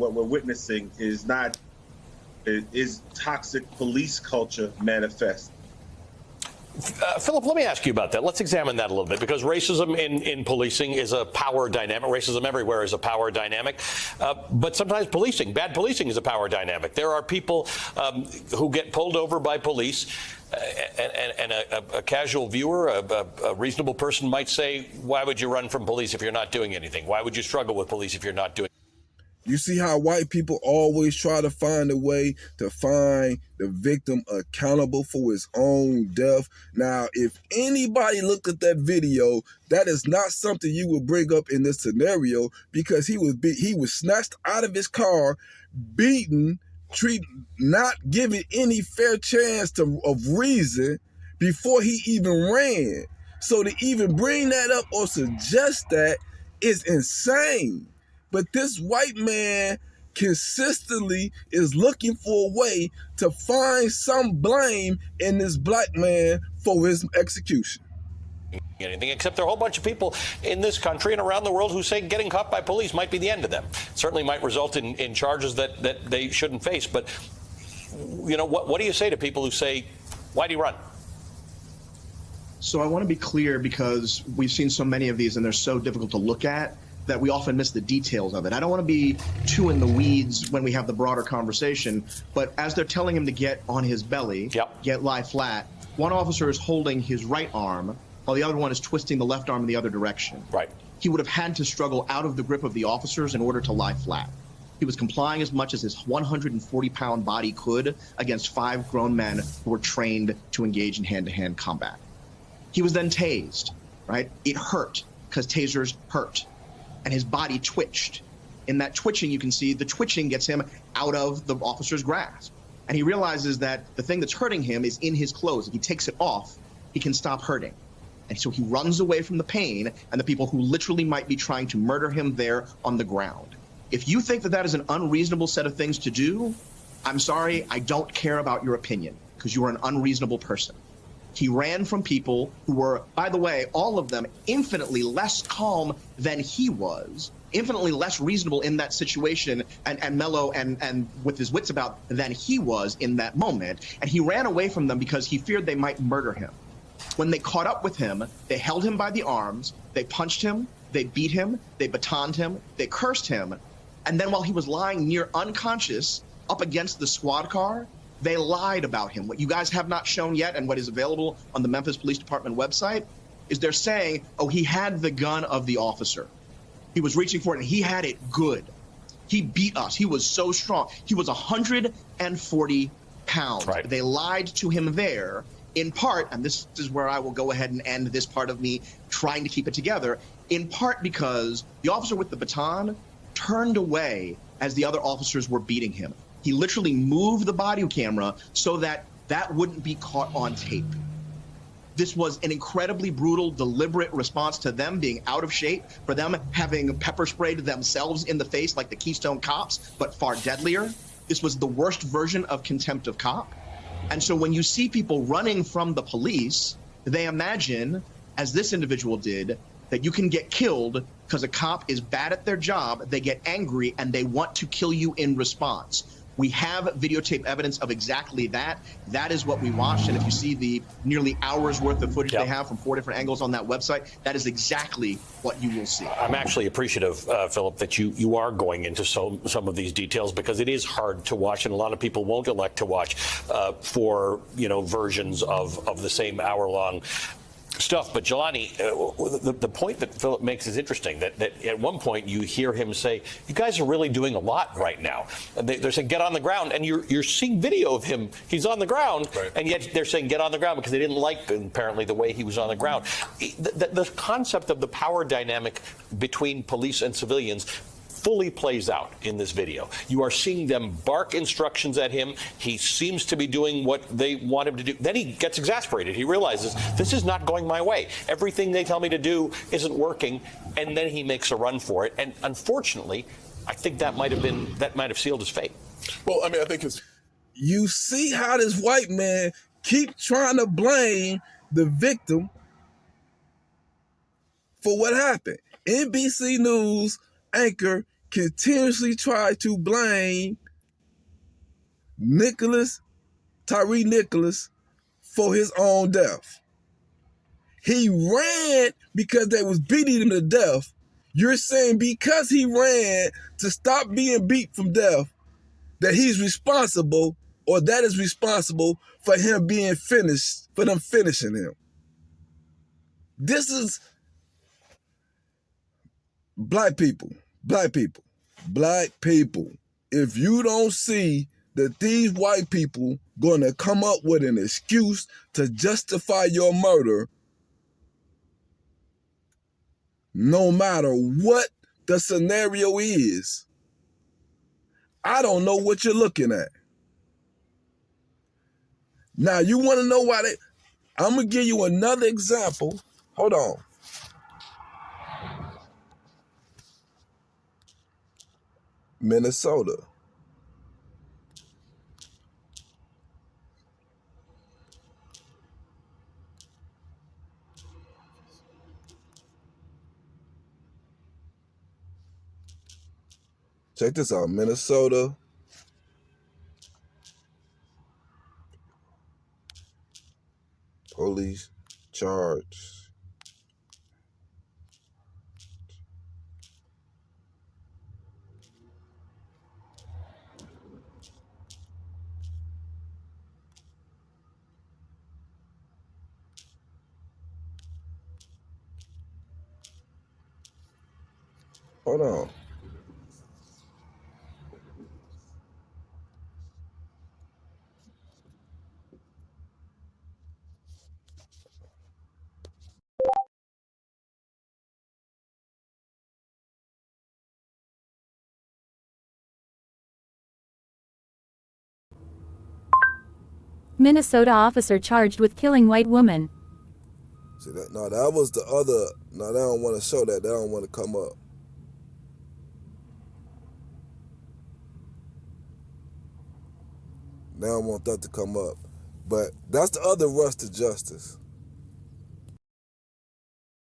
what we're witnessing is toxic police culture manifest. Philip, let me ask you about that. Let's examine that a little bit, because racism in policing is a power dynamic. Racism everywhere is a power dynamic. But sometimes bad policing is a power dynamic. There are people who get pulled over by police, and a casual viewer, a reasonable person might say, why would you run from police if you're not doing anything? Why would you struggle with police if you're not doing anything? You see how white people always try to find a way to find the victim accountable for his own death. Now, if anybody looked at that video, that is not something you would bring up in this scenario, because he was snatched out of his car, beaten, not given any fair chance of reason before he even ran. So to even bring that up or suggest that is insane. But this white man consistently is looking for a way to find some blame in this black man for his execution. Anything, except there are a whole bunch of people in this country and around the world who say getting caught by police might be the end of them. Certainly might result in charges that they shouldn't face. But, you know, what do you say to people who say, why do you run? So I want to be clear, because we've seen so many of these and they're so difficult to look at that we often miss the details of it. I don't want to be too in the weeds when we have the broader conversation, but as they're telling him to get on his belly, lie flat, one officer is holding his right arm while the other one is twisting the left arm in the other direction. Right. He would have had to struggle out of the grip of the officers in order to lie flat. He was complying as much as his 140-pound body could against 5 grown men who were trained to engage in hand-to-hand combat. He was then tased, right? It hurt, because tasers hurt. And his body twitched. In that twitching, you can see the twitching gets him out of the officer's grasp. And he realizes that the thing that's hurting him is in his clothes. If he takes it off, he can stop hurting. And so he runs away from the pain and the people who literally might be trying to murder him there on the ground. If you think that that is an unreasonable set of things to do, I'm sorry, I don't care about your opinion, because you are an unreasonable person. He ran from people who were, by the way, all of them infinitely less calm than he was, infinitely less reasonable in that situation and mellow and with his wits about than he was in that moment. And he ran away from them because he feared they might murder him. When they caught up with him, they held him by the arms, they punched him, they beat him, they batoned him, they cursed him. And then while he was lying near unconscious up against the squad car, they lied about him. What you guys have not shown yet, and what is available on the Memphis Police Department website, is they're saying, oh, he had the gun of the officer. He was reaching for it, and he had it good. He beat us. He was so strong. He was 140 pounds. Right. They lied to him there, in part, and this is where I will go ahead and end this part of me trying to keep it together, in part because the officer with the baton turned away as the other officers were beating him. He literally moved the body camera so that that wouldn't be caught on tape. This was an incredibly brutal, deliberate response to them being out of shape, for them having pepper sprayed themselves in the face like the Keystone Cops, but far deadlier. This was the worst version of contempt of cop. And so when you see people running from the police, they imagine, as this individual did, that you can get killed because a cop is bad at their job, they get angry, and they want to kill you in response. We have videotape evidence of exactly that. That is what we watched. And if you see the nearly hours worth of footage they have from 4 different angles on that website, that is exactly what you will see. I'm actually appreciative, Philip, that you are going into some of these details, because it is hard to watch, and a lot of people won't elect to watch for, versions of the same hour-long stuff. But Jelani, the point that Philip makes is interesting, that at one point you hear him say, you guys are really doing a lot right now. They're saying, get on the ground, and you're seeing video of him. He's on the ground, right. And yet they're saying, get on the ground, because they didn't like, apparently, the way he was on the ground. The concept of the power dynamic between police and civilians fully plays out in this video. You are seeing them bark instructions at him. He seems to be doing what they want him to do. Then he gets exasperated. He realizes, this is not going my way. Everything they tell me to do isn't working. And then he makes a run for it. And unfortunately, I think that might have sealed his fate. Well, I mean, I think you see how this white man keep trying to blame the victim for what happened. NBC News anchor continuously tried to blame Tyre Nicholas, for his own death. He ran because they was beating him to death. You're saying because he ran to stop being beat from death, that he's responsible, or that is responsible for him being finished, for them finishing him. This is black people. If you don't see that these white people gonna come up with an excuse to justify your murder, no matter what the scenario is, I don't know what you're looking at. Now, you want to know why I'm going to give you another example. Hold on. Minnesota. Check this out. Minnesota. Police charge. Hold on. Minnesota officer charged with killing white woman. See that? No, that was the other. No, they don't want to show that. They don't want to come up. They don't want that to come up. But that's the other rush to justice.